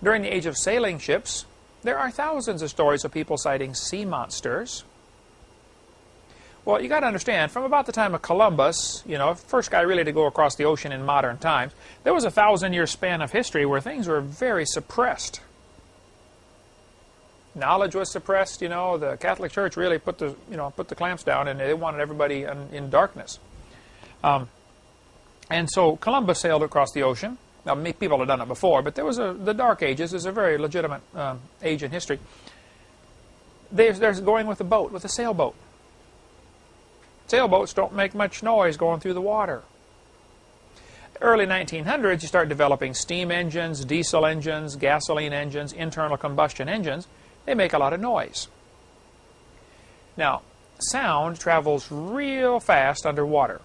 During the age of sailing ships, there are thousands of stories of people sighting sea monsters. Well, you got to understand, from about the time of Columbus, first guy really to go across the ocean in modern times, there was a 1,000-year span of history where things were very suppressed. Knowledge was suppressed. The Catholic Church really put the clamps down, and they wanted everybody in darkness. And so Columbus sailed across the ocean. Now, people had done it before, but there was the Dark Ages is a very legitimate age in history. There's going with a boat, with a sailboat. Sailboats don't make much noise going through the water. Early 1900s, you start developing steam engines, diesel engines, gasoline engines, internal combustion engines. They make a lot of noise. Now, sound travels real fast underwater.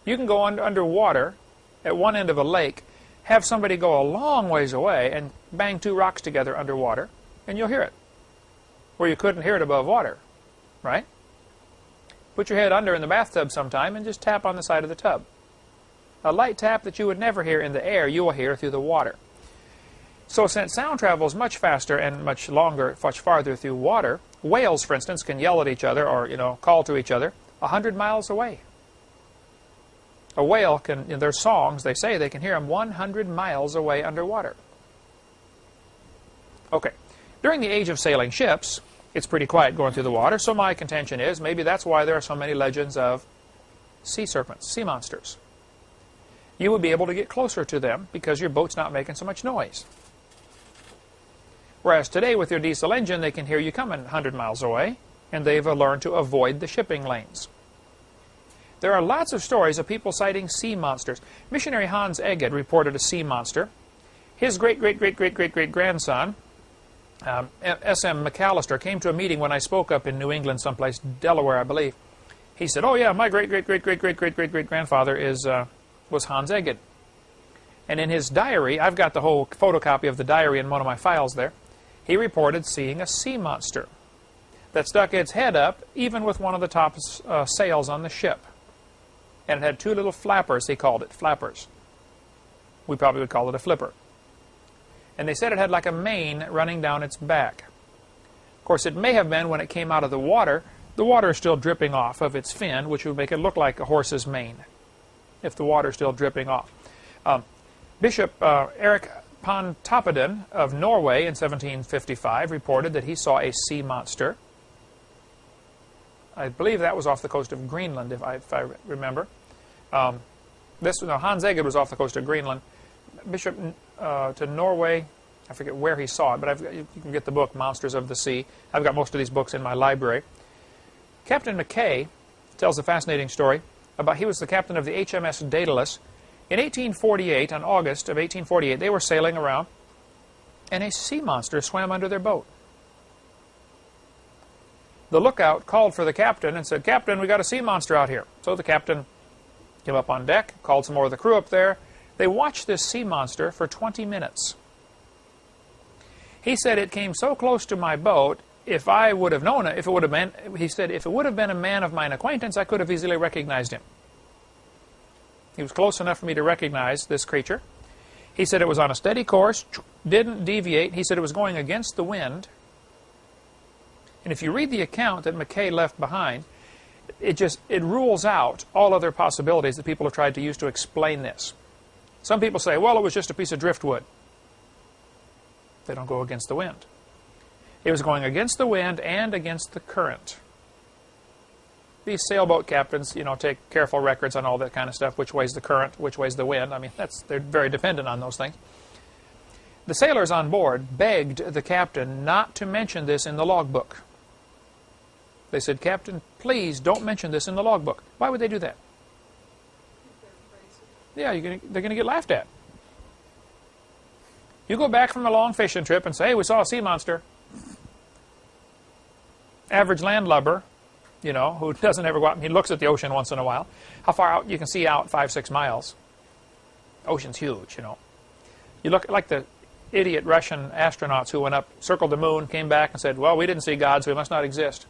You can go underwater at one end of a lake, have somebody go a long ways away and bang two rocks together underwater, and you'll hear it, where you couldn't hear it above water, right? Put your head under in the bathtub sometime and just tap on the side of the tub. A light tap that you would never hear in the air, you will hear through the water. So since sound travels much faster and much longer, much farther through water, whales, for instance, can yell at each other or call to each other 100 miles away. A whale can, in their songs, they say they can hear them 100 miles away underwater. Okay, during the age of sailing ships, it's pretty quiet going through the water, so my contention is maybe that's why there are so many legends of sea serpents, sea monsters. You would be able to get closer to them because your boat's not making so much noise. Whereas today with your diesel engine, they can hear you coming 100 miles away, and they've learned to avoid the shipping lanes. There are lots of stories of people sighting sea monsters. Missionary Hans Egede reported a sea monster. His great-great-great-great-great-great-grandson, S.M. McAllister, came to a meeting when I spoke up in New England someplace, Delaware, I believe. He said, oh yeah, my great-great-great-great-great-great-great-grandfather was Hans Egede. And in his diary, I've got the whole photocopy of the diary in one of my files there, he reported seeing a sea monster that stuck its head up even with one of the top sails on the ship. And it had two little flappers, he called it, flappers. We probably would call it a flipper. And they said it had like a mane running down its back. Of course, it may have been when it came out of the water is still dripping off of its fin, which would make it look like a horse's mane, if the water is still dripping off. Bishop Erik Pontoppidan of Norway in 1755 reported that he saw a sea monster. I believe that was off the coast of Greenland, if I remember. Hans Egede was off the coast of Greenland. Bishop to Norway, I forget where he saw it, but you can get the book, Monsters of the Sea. I've got most of these books in my library. Captain McKay tells a fascinating story about he was the captain of the HMS Daedalus. In 1848, on August of 1848, they were sailing around, and a sea monster swam under their boat. The lookout called for the captain and said, Captain, we got a sea monster out here. So the captain came up on deck, called some more of the crew up there. They watched this sea monster for 20 minutes. He said it came so close to my boat, if I would have known it, he said, if it would have been a man of mine acquaintance, I could have easily recognized him. He was close enough for me to recognize this creature. He said it was on a steady course, didn't deviate. He said it was going against the wind. And if you read the account that McKay left behind, it rules out all other possibilities that people have tried to use to explain this. Some people say, well, it was just a piece of driftwood. They don't go against the wind. It was going against the wind and against the current. These sailboat captains, take careful records on all that kind of stuff, which way's the current, which way's the wind. I mean, they're very dependent on those things. The sailors on board begged the captain not to mention this in the logbook. They said, Captain, please don't mention this in the logbook. Why would they do that? Yeah, they're going to get laughed at. You go back from a long fishing trip and say, hey, we saw a sea monster. Average landlubber, who doesn't ever go out, and he looks at the ocean once in a while. How far out? You can see out 5-6 miles. Ocean's huge, You look like the idiot Russian astronauts who went up, circled the moon, came back and said, well, we didn't see God, so he must not exist.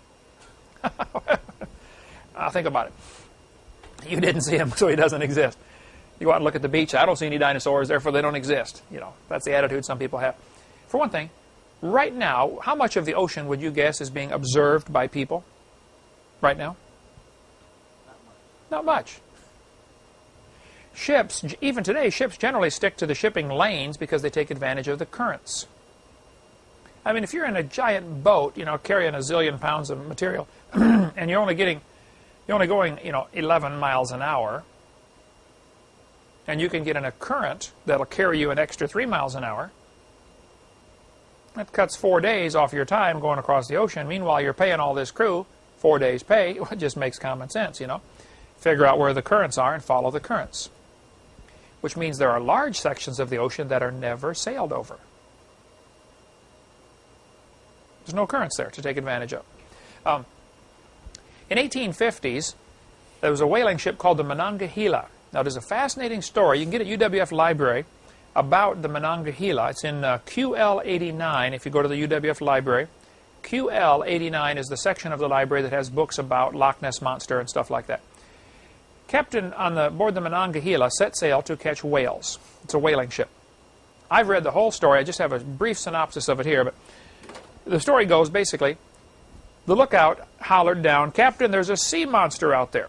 Think about it. You didn't see him, so he doesn't exist. You go out and look at the beach, I don't see any dinosaurs, therefore they don't exist. You know, that's the attitude some people have. For one thing, right now, how much of the ocean would you guess is being observed by people right now? Not much. Ships, even today, ships generally stick to the shipping lanes because they take advantage of the currents. I mean, if you're in a giant boat, you know, carrying a zillion pounds of material, and you're only going, you know, 11 miles an hour, and you can get in a current that'll carry you an extra 3 miles an hour, that cuts 4 days off your time going across the ocean. Meanwhile, you're paying all this crew 4 days' pay. It just makes common sense, you know. Figure out where the currents are and follow the currents. Which means there are large sections of the ocean that are never sailed over. There's no currents there to take advantage of. In 1850s, there was a whaling ship called the Monongahela. Now, there's a fascinating story. You can get it at UWF Library about the Monongahela. It's in QL 89 if you go to the UWF Library. QL 89 is the section of the library that has books about Loch Ness Monster and stuff like that. Captain on board the Monongahela set sail to catch whales. It's a whaling ship. I've read the whole story. I just have a brief synopsis of it here. But the story goes, basically, the lookout hollered down, "Captain, there's a sea monster out there."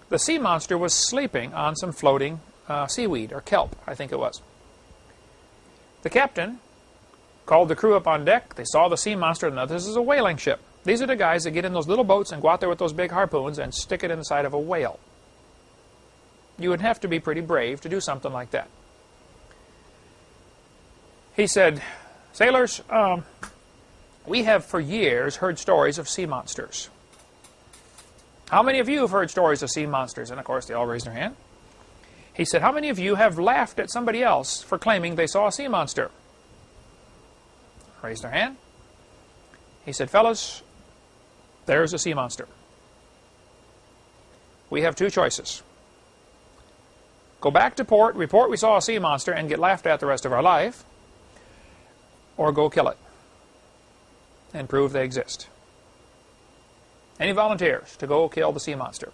The sea monster was sleeping on some floating seaweed, or kelp, I think it was. The captain called the crew up on deck. They saw the sea monster. Now, this is a whaling ship. These are the guys that get in those little boats and go out there with those big harpoons and stick it in the side of a whale. You would have to be pretty brave to do something like that. He said, "Sailors, we have for years heard stories of sea monsters. How many of you have heard stories of sea monsters?" And of course they all raised their hand. He said, "How many of you have laughed at somebody else for claiming they saw a sea monster?" Raised their hand. He said, "Fellas, there's a sea monster. We have two choices. Go back to port, report we saw a sea monster, and get laughed at the rest of our life, or go kill it and prove they exist. Any volunteers to go kill the sea monster?"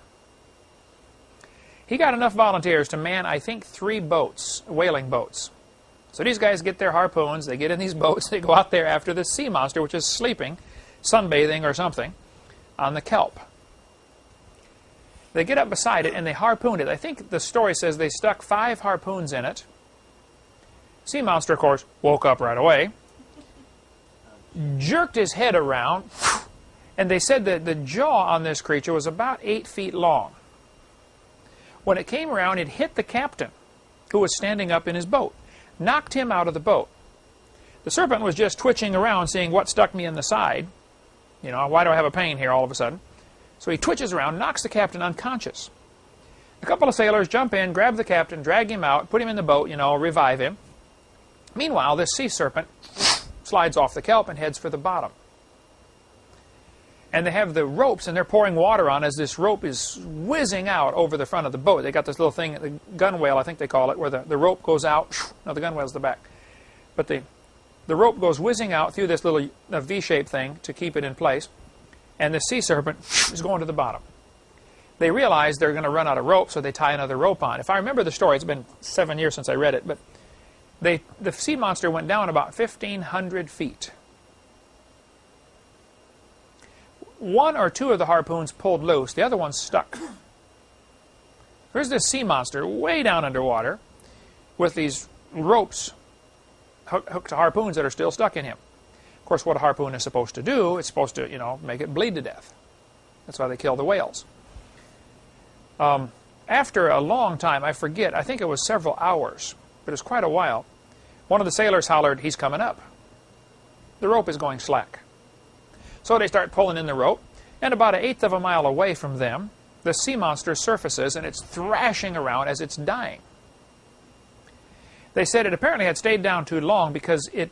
He got enough volunteers to man, I think, 3 boats, whaling boats. So these guys get their harpoons, they get in these boats, they go out there after this sea monster, which is sleeping, sunbathing or something, on the kelp. They get up beside it and they harpoon it. I think the story says they stuck 5 harpoons in it. Sea monster, of course, woke up right away, jerked his head around, and they said that the jaw on this creature was about 8 feet long. When it came around, it hit the captain, who was standing up in his boat, knocked him out of the boat. The serpent was just twitching around, seeing what stuck me in the side. You know, why do I have a pain here all of a sudden? So he twitches around, knocks the captain unconscious. A couple of sailors jump in, grab the captain, drag him out, put him in the boat, you know, revive him. Meanwhile, this sea serpent slides off the kelp and heads for the bottom. And they have the ropes, and they're pouring water on as this rope is whizzing out over the front of the boat. They got this little thing, the gunwale, I think they call it, where the rope goes out. No, the gunwale's the back. But the rope goes whizzing out through this little V-shaped thing to keep it in place. And the sea serpent is going to the bottom. They realize they're going to run out of rope, so they tie another rope on. If I remember the story, it's been 7 years since I read it, but the sea monster went down about 1,500 feet. 1 or 2 of the harpoons pulled loose. The other one stuck. There's this sea monster way down underwater with these ropes hooked to harpoons that are still stuck in him. Of course, what a harpoon is supposed to do, it's supposed to, you know, make it bleed to death. That's why they kill the whales. After a long time, I forget, I think it was several hours, but it was quite a while, one of the sailors hollered, "He's coming up." The rope is going slack. So they start pulling in the rope, and about 1/8 of a mile away from them, the sea monster surfaces, and it's thrashing around as it's dying. They said it apparently had stayed down too long because it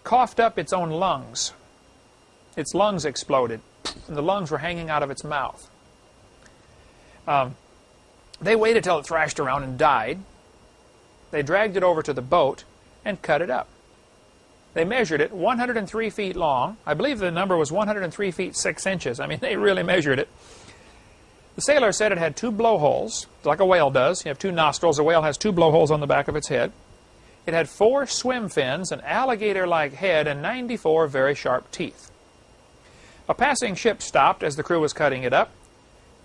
coughed up its own lungs. Its lungs exploded, and the lungs were hanging out of its mouth. They waited till it thrashed around and died. They dragged it over to the boat and cut it up. They measured it 103 feet long. I believe the number was 103 feet 6 inches. I mean, they really measured it. The sailor said it had 2 blowholes, like a whale does. You have 2 nostrils. A whale has 2 blowholes on the back of its head. It had 4 swim fins, an alligator-like head, and 94 very sharp teeth. A passing ship stopped as the crew was cutting it up,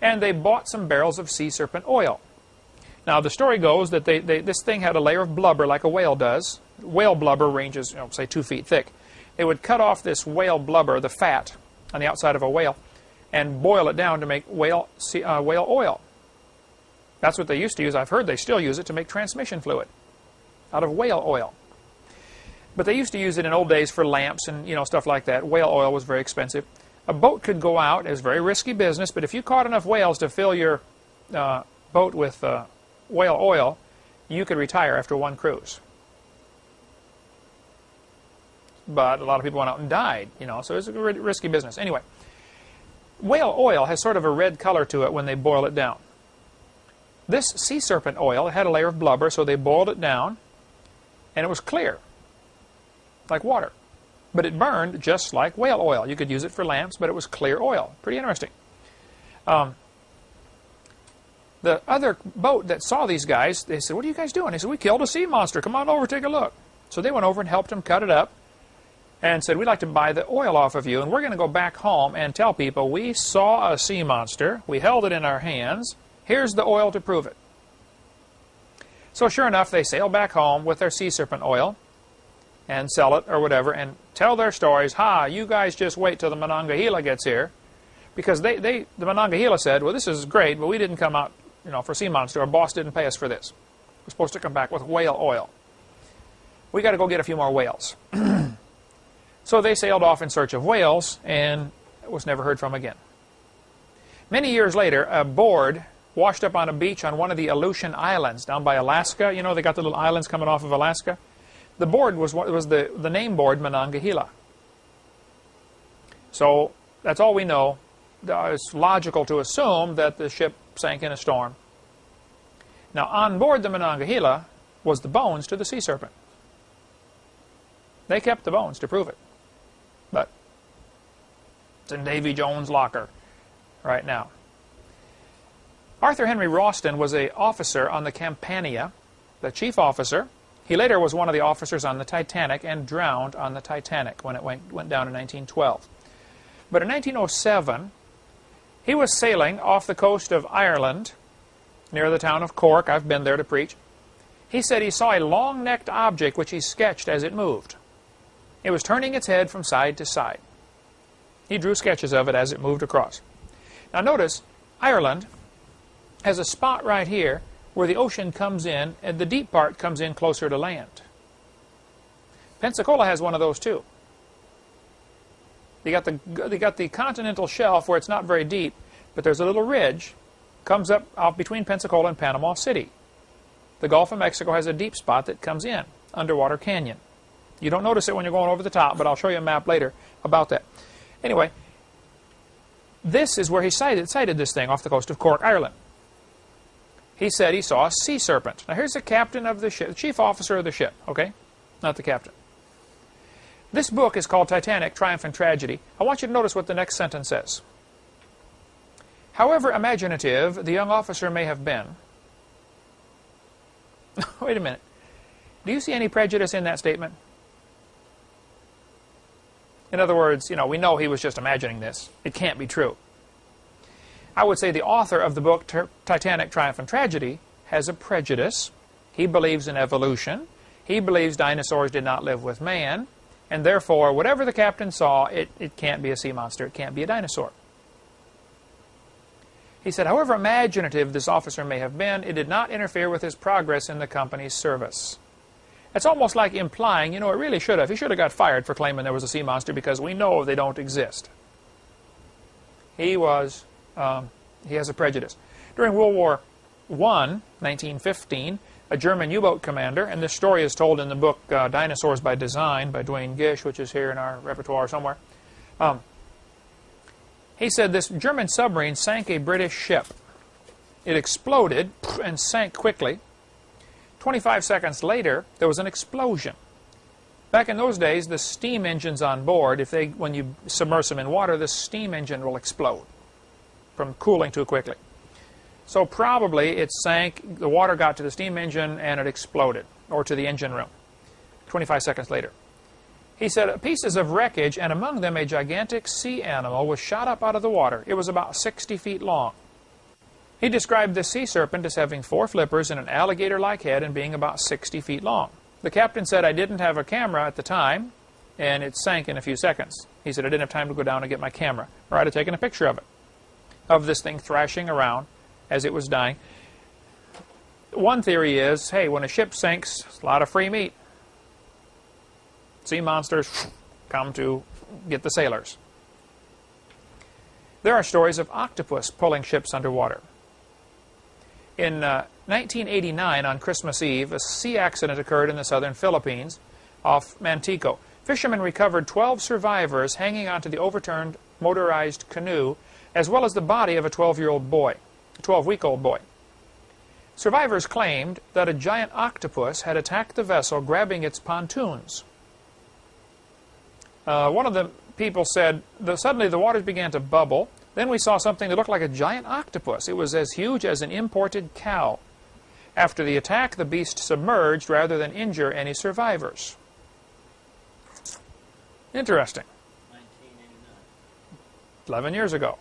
and they bought some barrels of sea serpent oil. Now, the story goes that this thing had a layer of blubber like a whale does. Whale blubber ranges, say 2 feet thick. They would cut off this whale blubber, the fat, on the outside of a whale, and boil it down to make whale oil. That's what they used to use. I've heard they still use it to make transmission fluid out of whale oil. But they used to use it in old days for lamps and stuff like that. Whale oil was very expensive. A boat could go out. It was very risky business, but if you caught enough whales to fill your boat with whale oil, you could retire after 1 cruise. But a lot of people went out and died, so it was a risky business. Anyway, whale oil has sort of a red color to it when they boil it down. This sea serpent oil had a layer of blubber, so they boiled it down, and it was clear, like water. But it burned just like whale oil. You could use it for lamps, but it was clear oil. Pretty interesting. The other boat that saw these guys, they said, "What are you guys doing?" They said, "We killed a sea monster. Come on over, take a look." So they went over and helped them cut it up and said, "We'd like to buy the oil off of you, and we're going to go back home and tell people we saw a sea monster. We held it in our hands. Here's the oil to prove it." So sure enough, they sail back home with their sea serpent oil and sell it or whatever and tell their stories. "Ha, you guys just wait till the Monongahela gets here." Because the Monongahela said, "Well, this is great, but we didn't come out for sea monster. Our boss didn't pay us for this. We're supposed to come back with whale oil. We got to go get a few more whales." So they sailed off in search of whales and was never heard from again. Many years later, a board washed up on a beach on one of the Aleutian Islands down by Alaska. They got the little islands coming off of Alaska. The board was the name board Monongahela. So that's all we know. It's logical to assume that the ship sank in a storm. Now, on board the Monongahela was the bones to the sea serpent. They kept the bones to prove it. But it's in Davy Jones' locker right now. Arthur Henry Ralston was an officer on the Campania, the chief officer. He later was one of the officers on the Titanic and drowned on the Titanic when it went down in 1912. But in 1907, he was sailing off the coast of Ireland, near the town of Cork. I've been there to preach. He said he saw a long-necked object which he sketched as it moved. It was turning its head from side to side. He drew sketches of it as it moved across. Now notice, Ireland has a spot right here where the ocean comes in, and the deep part comes in closer to land. Pensacola has one of those too. They got the continental shelf where it's not very deep, but there's a little ridge comes up out between Pensacola and Panama City. The Gulf of Mexico has a deep spot that comes in, underwater canyon. You don't notice it when you're going over the top, but I'll show you a map later about that. Anyway, this is where he sighted this thing off the coast of Cork, Ireland. He said he saw a sea serpent. Now here's the captain of the ship, the chief officer of the ship, okay? Not the captain. This book is called Titanic, Triumph and Tragedy. I want you to notice what the next sentence says. However imaginative the young officer may have been. Wait a minute. Do you see any prejudice in that statement? In other words, we know he was just imagining this. It can't be true. I would say the author of the book Titanic, Triumph and Tragedy has a prejudice. He believes in evolution. He believes dinosaurs did not live with man. And therefore, whatever the captain saw, it can't be a sea monster. It can't be a dinosaur. He said, however imaginative this officer may have been, it did not interfere with his progress in the company's service. It's almost like implying, it really should have. He should have got fired for claiming there was a sea monster because we know they don't exist. He has a prejudice. During World War I, 1915, a German U-boat commander, and this story is told in the book Dinosaurs by Design by Duane Gish, which is here in our repertoire somewhere. He said this German submarine sank a British ship. It exploded and sank quickly. 25 seconds later, there was an explosion. Back in those days, the steam engines on board, when you submerge them in water, the steam engine will explode from cooling too quickly. So probably it sank, the water got to the steam engine, and it exploded, or to the engine room, 25 seconds later. He said pieces of wreckage, and among them a gigantic sea animal, was shot up out of the water. It was about 60 feet long. He described the sea serpent as having 4 flippers and an alligator-like head and being about 60 feet long. The captain said, I didn't have a camera at the time, and it sank in a few seconds. He said, I didn't have time to go down and get my camera, or I'd have taken a picture of it, of this thing thrashing around as it was dying. One theory is, hey, when a ship sinks, it's a lot of free meat. Sea monsters come to get the sailors. There are stories of octopus pulling ships underwater. In 1989, on Christmas Eve, a sea accident occurred in the southern Philippines off Mantico. Fishermen recovered 12 survivors hanging onto the overturned motorized canoe, as well as the body of a 12-year-old boy. A 12-week-old boy. Survivors claimed that a giant octopus had attacked the vessel, grabbing its pontoons. One of the people said, suddenly the waters began to bubble. Then we saw something that looked like a giant octopus. It was as huge as an imported cow. After the attack, the beast submerged rather than injure any survivors. Interesting. 1989. 11 years ago.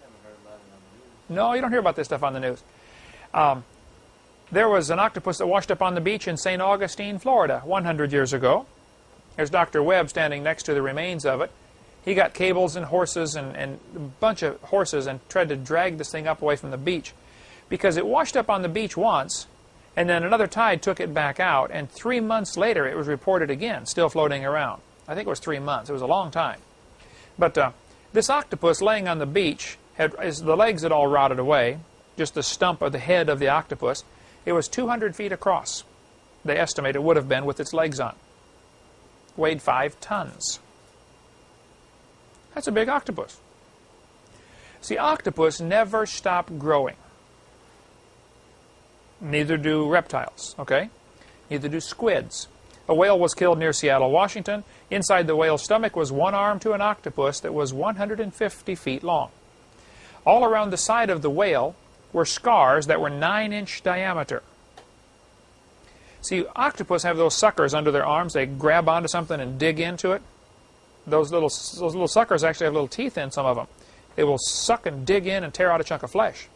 Never heard about it on the news. No, you don't hear about this stuff on the news. There was an octopus that washed up on the beach in St. Augustine, Florida, 100 years ago. There's Dr. Webb standing next to the remains of it. He got cables and horses and a bunch of horses and tried to drag this thing up away from the beach, because it washed up on the beach once, and then another tide took it back out, and 3 months later it was reported again, still floating around. I think it was 3 months. It was a long time. But this octopus laying on the beach, the legs had all rotted away, just the stump of the head of the octopus. It was 200 feet across, they estimate it would have been with its legs on. Weighed 5 tons. That's a big octopus. See, octopus never stop growing. Neither do reptiles, okay? Neither do squids. A whale was killed near Seattle, Washington. Inside the whale's stomach was one arm to an octopus that was 150 feet long. All around the side of the whale were scars that were 9-inch diameter. See, octopus have those suckers under their arms. They grab onto something and dig into it. Those little suckers actually have little teeth in some of them. They will suck and dig in and tear out a chunk of flesh.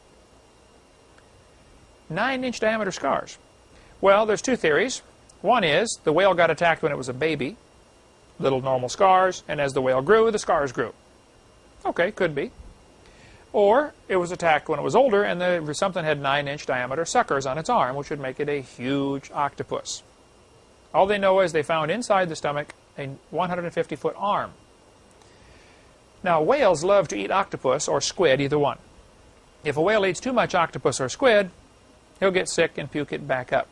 9-inch diameter scars. Well, there's 2 theories. One is the whale got attacked when it was a baby. Little normal scars, and as the whale grew, the scars grew. Okay, could be. Or it was attacked when it was older and something had 9-inch diameter suckers on its arm, which would make it a huge octopus. All they know is they found inside the stomach a 150-foot arm. Now, whales love to eat octopus or squid, either one. If a whale eats too much octopus or squid, he'll get sick and puke it back up.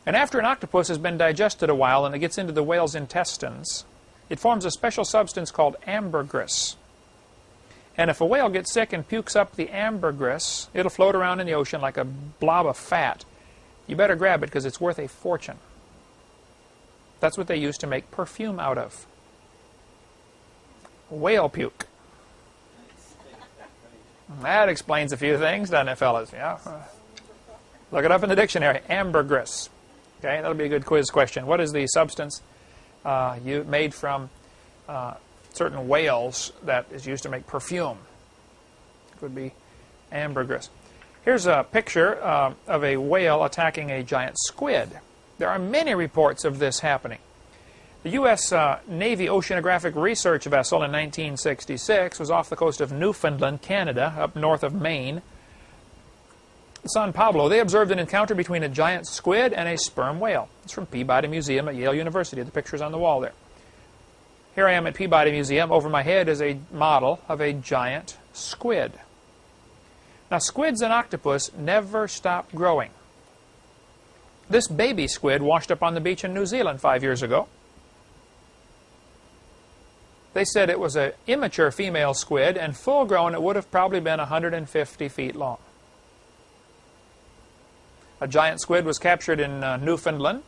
And after an octopus has been digested a while and it gets into the whale's intestines, it forms a special substance called ambergris. And if a whale gets sick and pukes up the ambergris, it'll float around in the ocean like a blob of fat. You better grab it because it's worth a fortune. That's what they use to make perfume out of. Whale puke. That explains a few things, doesn't it, fellas? Yeah. Look it up in the dictionary. Ambergris. Okay, that'll be a good quiz question. What is the substance made from certain whales that is used to make perfume? It would be ambergris. Here's a picture of a whale attacking a giant squid. There are many reports of this happening. The U.S. Navy Oceanographic Research Vessel in 1966 was off the coast of Newfoundland, Canada, up north of Maine. San Pablo, they observed an encounter between a giant squid and a sperm whale. It's from Peabody Museum at Yale University. The picture's on the wall there. Here I am at Peabody Museum. Over my head is a model of a giant squid. Now, squids and octopus never stop growing. This baby squid washed up on the beach in New Zealand 5 years ago. They said it was an immature female squid, and full grown it would have probably been 150 feet long. A giant squid was captured in Newfoundland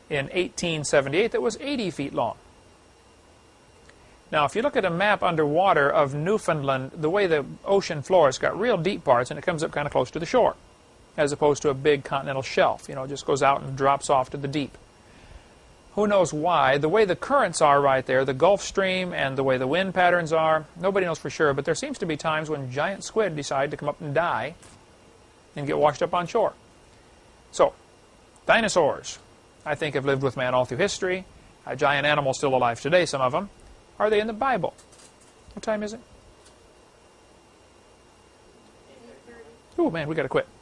in 1878 that was 80 feet long. Now, if you look at a map underwater of Newfoundland, the way the ocean floor has got real deep parts, and it comes up kind of close to the shore, as opposed to a big continental shelf. You know, it just goes out and drops off to the deep. Who knows why? The way the currents are right there, the Gulf Stream, and the way the wind patterns are, nobody knows for sure, but there seems to be times when giant squid decide to come up and die and get washed up on shore. So, dinosaurs, I think, have lived with man all through history. Giant animals still alive today, some of them. Are they in the Bible? What time is it? Oh man, we got to quit.